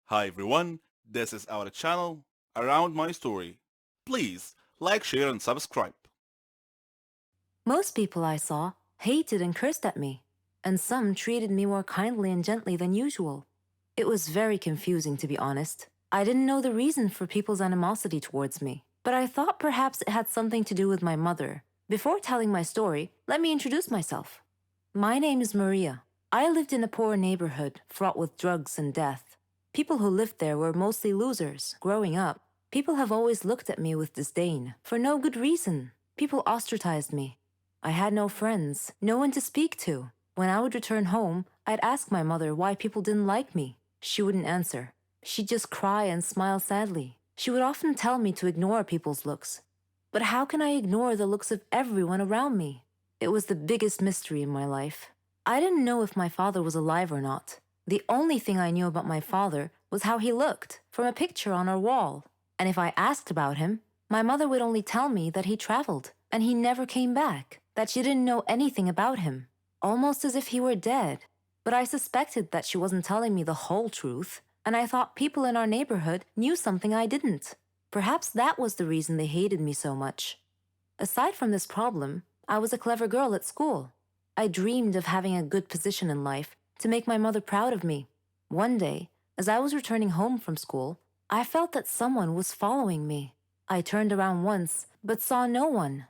Hi everyone, this is our channel, Around My Story. Please like, share and subscribe. Most people I saw hated and cursed at me, and some treated me more kindly and gently than usual. It was very confusing, to be honest. I didn't know the reason for people's animosity towards me, but I thought perhaps it had something to do with my mother. Before telling my story, let me introduce myself. My name is Maria. I lived in a poor neighborhood fraught with drugs and death. People who lived there were mostly losers. Growing up, people have always looked at me with disdain, for no good reason. People ostracized me. I had no friends, no one to speak to. When I would return home, I'd ask my mother why people didn't like me. She wouldn't answer. She'd just cry and smile sadly. She would often tell me to ignore people's looks. But how can I ignore the looks of everyone around me? It was the biggest mystery in my life. I didn't know if my father was alive or not. The only thing I knew about my father was how he looked, from a picture on our wall. And if I asked about him, my mother would only tell me that he traveled, and he never came back, that she didn't know anything about him, almost as if he were dead. But I suspected that she wasn't telling me the whole truth, and I thought people in our neighborhood knew something I didn't. Perhaps that was the reason they hated me so much. Aside from this problem, I was a clever girl at school. I dreamed of having a good position in life to make my mother proud of me. One day, as I was returning home from school, I felt that someone was following me. I turned around once, but saw no one.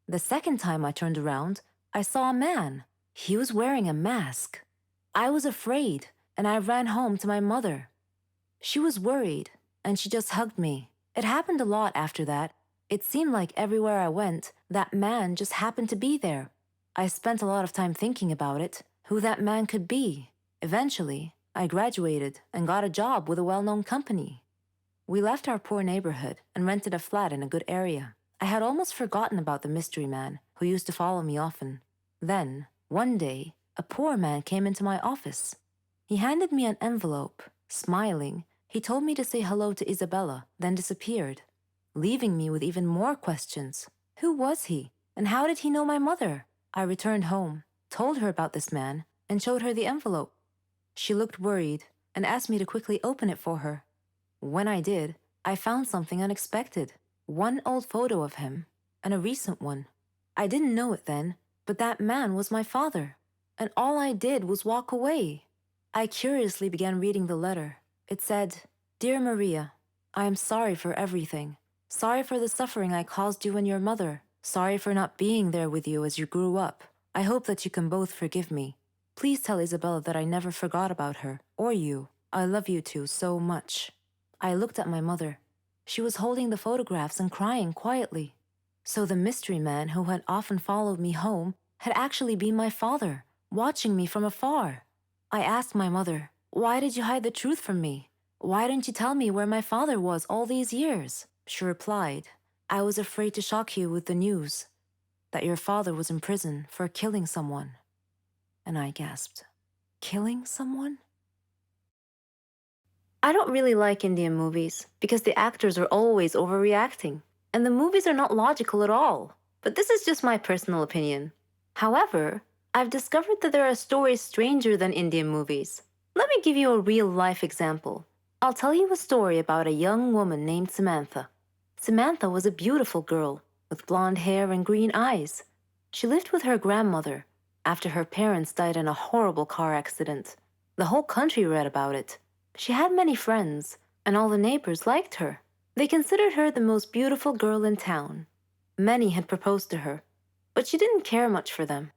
The second time I turned around, I saw a man. He was wearing a mask. I was afraid, and I ran home to my mother. She was worried, and she just hugged me. It happened a lot after that. It seemed like everywhere I went, that man just happened to be there. I spent a lot of time thinking about it, who that man could be. Eventually, I graduated and got a job with a well-known company. We left our poor neighborhood and rented a flat in a good area. I had almost forgotten about the mystery man who used to follow me often. Then, one day, a poor man came into my office. He handed me an envelope. Smiling, he told me to say hello to Isabella, then disappeared, leaving me with even more questions. Who was he? And how did he know my mother? I returned home, told her about this man, and showed her the envelope. She looked worried and asked me to quickly open it for her. When I did, I found something unexpected. One old photo of him, and a recent one. I didn't know it then, but that man was my father. And all I did was walk away. I curiously began reading the letter. It said, "Dear Maria, I am sorry for everything. Sorry for the suffering I caused you and your mother. Sorry for not being there with you as you grew up. I hope that you can both forgive me. Please tell Isabella that I never forgot about her, or you. I love you two so much." I looked at my mother. She was holding the photographs and crying quietly. So the mystery man who had often followed me home had actually been my father, watching me from afar. I asked my mother, "Why did you hide the truth from me? Why didn't you tell me where my father was all these years?" She replied, "I was afraid to shock you with the news that your father was in prison for killing someone." And I gasped, "Killing someone?" I don't really like Indian movies because the actors are always overreacting, and the movies are not logical at all. But this is just my personal opinion. However, I've discovered that there are stories stranger than Indian movies. Let me give you a real life example. I'll tell you a story about a young woman named Samantha. Samantha was a beautiful girl with blonde hair and green eyes. She lived with her grandmother after her parents died in a horrible car accident. The whole country read about it. She had many friends, and all the neighbors liked her. They considered her the most beautiful girl in town. Many had proposed to her, but she didn't care much for them.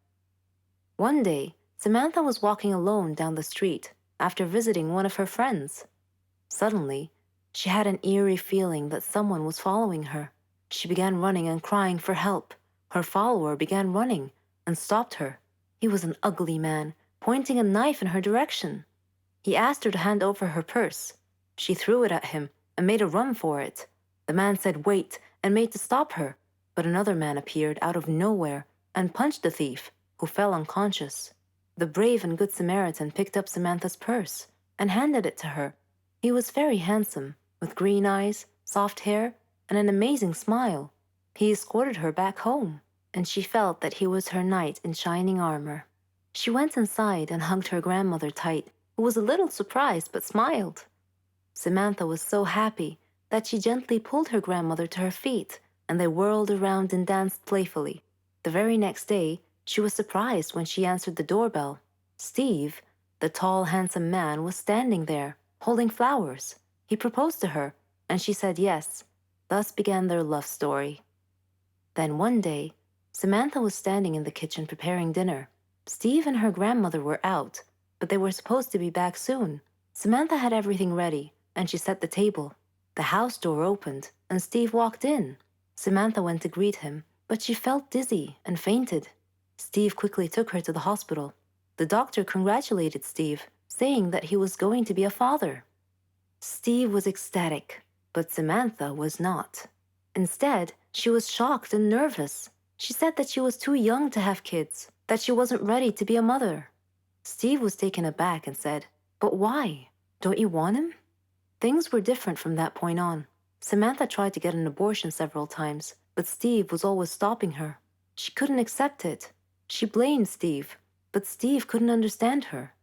One day, Samantha was walking alone down the street after visiting one of her friends. Suddenly, she had an eerie feeling that someone was following her. She began running and crying for help. Her follower began running and stopped her. He was an ugly man, pointing a knife in her direction. He asked her to hand over her purse. She threw it at him and made a run for it. The man said wait and made to stop her, but another man appeared out of nowhere and punched the thief, who fell unconscious. The brave and good Samaritan picked up Samantha's purse and handed it to her. He was very handsome, with green eyes, soft hair, and an amazing smile. He escorted her back home, and she felt that he was her knight in shining armor. She went inside and hugged her grandmother tight, who was a little surprised but smiled. Samantha was so happy that she gently pulled her grandmother to her feet, and they whirled around and danced playfully. The very next day, she was surprised when she answered the doorbell. Steve, the tall, handsome man, was standing there, holding flowers. He proposed to her, and she said yes. Thus began their love story. Then one day, Samantha was standing in the kitchen preparing dinner. Steve and her grandmother were out, but they were supposed to be back soon. Samantha had everything ready, and she set the table. The house door opened, and Steve walked in. Samantha went to greet him, but she felt dizzy and fainted. Steve quickly took her to the hospital. The doctor congratulated Steve, saying that he was going to be a father. Steve was ecstatic, but Samantha was not. Instead, she was shocked and nervous. She said that she was too young to have kids, that she wasn't ready to be a mother. Steve was taken aback and said, "But why? Don't you want him?" Things were different from that point on. Samantha tried to get an abortion several times, but Steve was always stopping her. She couldn't accept it. She blamed Steve, but Steve couldn't understand her.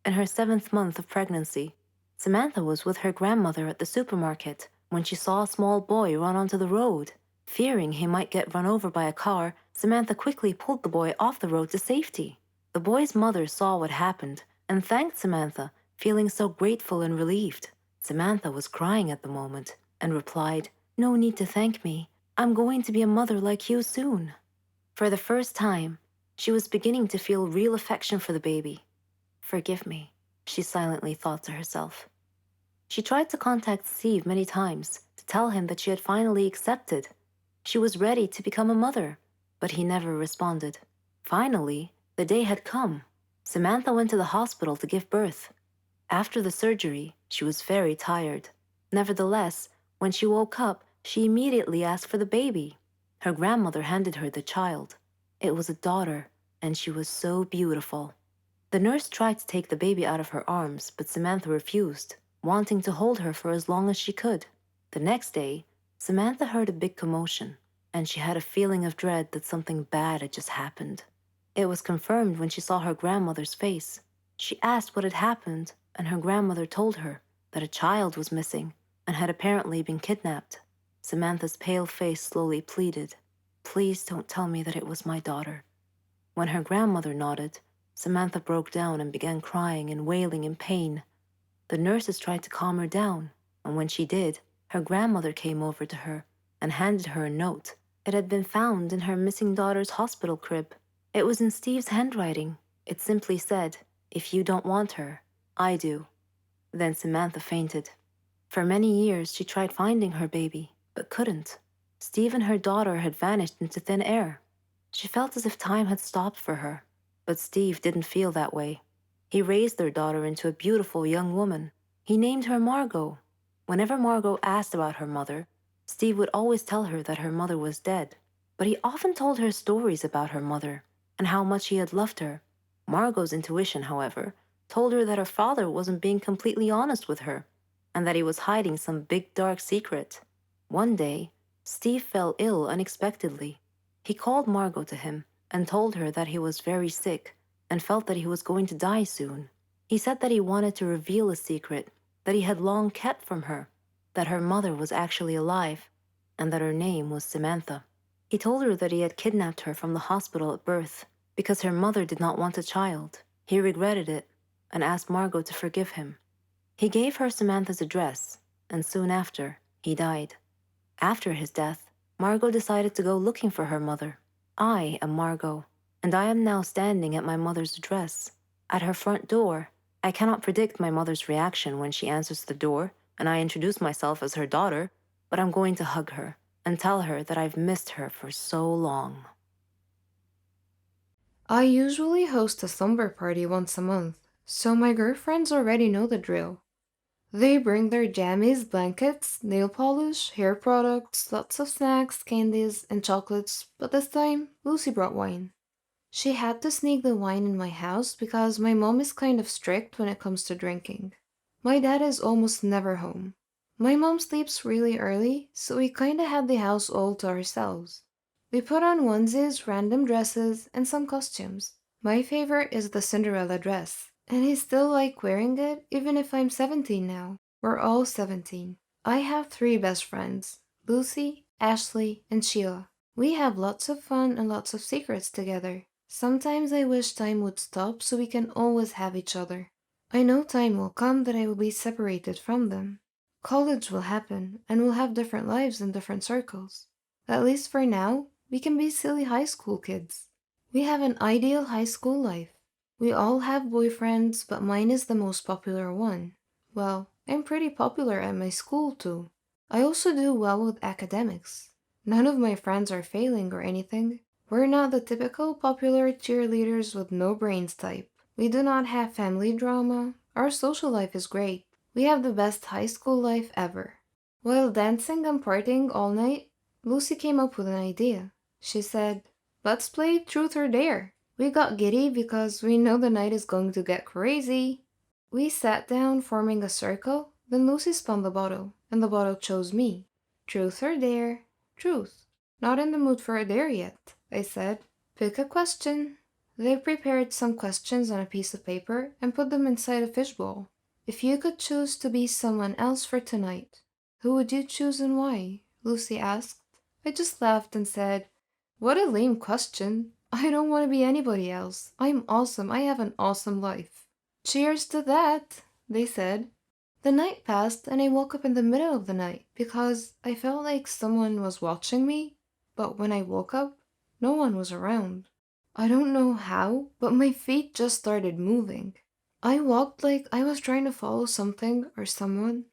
In her 7th month of pregnancy, Samantha was with her grandmother at the supermarket when she saw a small boy run onto the road. Fearing he might get run over by a car, Samantha quickly pulled the boy off the road to safety. The boy's mother saw what happened and thanked Samantha, feeling so grateful and relieved. Samantha was crying at the moment and replied, "No need to thank me. I'm going to be a mother like you soon." For the first time, she was beginning to feel real affection for the baby. "Forgive me," she silently thought to herself. She tried to contact Steve many times to tell him that she had finally accepted. She was ready to become a mother, but he never responded. Finally, the day had come. Samantha went to the hospital to give birth. After the surgery, she was very tired. Nevertheless, when she woke up, she immediately asked for the baby. Her grandmother handed her the child. It was a daughter, and she was so beautiful. The nurse tried to take the baby out of her arms, but Samantha refused, wanting to hold her for as long as she could. The next day, Samantha heard a big commotion, and she had a feeling of dread that something bad had just happened. It was confirmed when she saw her grandmother's face. She asked what had happened, and her grandmother told her that a child was missing and had apparently been kidnapped. Samantha's pale face slowly pleaded, "Please don't tell me that it was my daughter." When her grandmother nodded, Samantha broke down and began crying and wailing in pain. The nurses tried to calm her down, and when she did, her grandmother came over to her and handed her a note. It had been found in her missing daughter's hospital crib. It was in Steve's handwriting. It simply said, "If you don't want her, I do." Then Samantha fainted. For many years, she tried finding her baby, but couldn't. Steve and her daughter had vanished into thin air. She felt as if time had stopped for her. But Steve didn't feel that way. He raised their daughter into a beautiful young woman. He named her Margot. Whenever Margot asked about her mother, Steve would always tell her that her mother was dead. But he often told her stories about her mother and how much he had loved her. Margot's intuition, however, told her that her father wasn't being completely honest with her and that he was hiding some big dark secret. One day, Steve fell ill unexpectedly. He called Margot to him and told her that he was very sick and felt that he was going to die soon. He said that he wanted to reveal a secret that he had long kept from her, that her mother was actually alive, and that her name was Samantha. He told her that he had kidnapped her from the hospital at birth because her mother did not want a child. He regretted it and asked Margot to forgive him. He gave her Samantha's address, and soon after, he died. After his death, Margot decided to go looking for her mother. I am Margot, and I am now standing at my mother's address, at her front door. I cannot predict my mother's reaction when she answers the door and I introduce myself as her daughter, but I'm going to hug her and tell her that I've missed her for so long. I usually host a slumber party once a month, so my girlfriends already know the drill. They bring their jammies, blankets, nail polish, hair products, lots of snacks, candies, and chocolates, but this time, Lucy brought wine. She had to sneak the wine in my house because my mom is kind of strict when it comes to drinking. My dad is almost never home. My mom sleeps really early, so we kinda had the house all to ourselves. We put on onesies, random dresses, and some costumes. My favorite is the Cinderella dress, and I still like wearing it even if I'm 17 now. We're all 17. I have three best friends, Lucy, Ashley, and Sheila. We have lots of fun and lots of secrets together. Sometimes I wish time would stop so we can always have each other. I know time will come that I will be separated from them. College will happen, and we'll have different lives in different circles. At least for now, we can be silly high school kids. We have an ideal high school life. We all have boyfriends, but mine is the most popular one. Well, I'm pretty popular at my school too. I also do well with academics. None of my friends are failing or anything. We're not the typical popular cheerleaders with no brains type. We do not have family drama. Our social life is great. We have the best high school life ever. While dancing and partying all night, Lucy came up with an idea. She said, "Let's play Truth or Dare." We got giddy because we know the night is going to get crazy. We sat down, forming a circle, then Lucy spun the bottle, and the bottle chose me. Truth or dare? Truth. Not in the mood for a dare yet, I said. Pick a question. They prepared some questions on a piece of paper and put them inside a fishbowl. If you could choose to be someone else for tonight, who would you choose and why? Lucy asked. I just laughed and said, "What a lame question. I don't want to be anybody else. I'm awesome. I have an awesome life." "Cheers to that," they said. The night passed and I woke up in the middle of the night because I felt like someone was watching me, but when I woke up, no one was around. I don't know how, but my feet just started moving. I walked like I was trying to follow something or someone.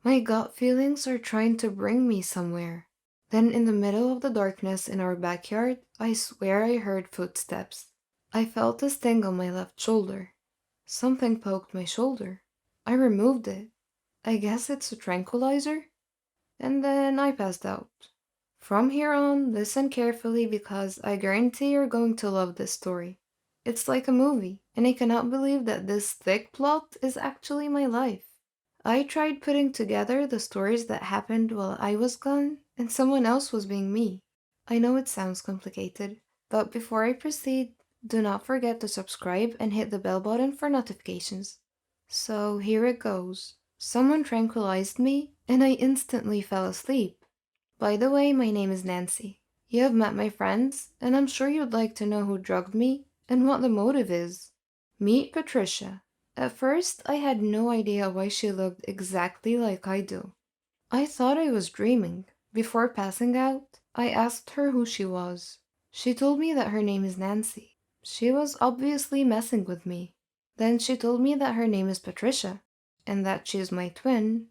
My gut feelings are trying to bring me somewhere. Then, in the middle of the darkness in our backyard, I swear I heard footsteps. I felt a sting on my left shoulder. Something poked my shoulder. I removed it. I guess it's a tranquilizer? And then I passed out. From here on, listen carefully because I guarantee you're going to love this story. It's like a movie, and I cannot believe that this thick plot is actually my life. I tried putting together the stories that happened while I was gone, and someone else was being me. I know it sounds complicated, but before I proceed, do not forget to subscribe and hit the bell button for notifications. So here it goes. Someone tranquilized me, and I instantly fell asleep. By the way, my name is Nancy. You have met my friends, and I'm sure you'd like to know who drugged me and what the motive is. Meet Patricia. At first, I had no idea why she looked exactly like I do. I thought I was dreaming. Before passing out, I asked her who she was. She told me that her name is Nancy. She was obviously messing with me. Then she told me that her name is Patricia, and that she's my twin,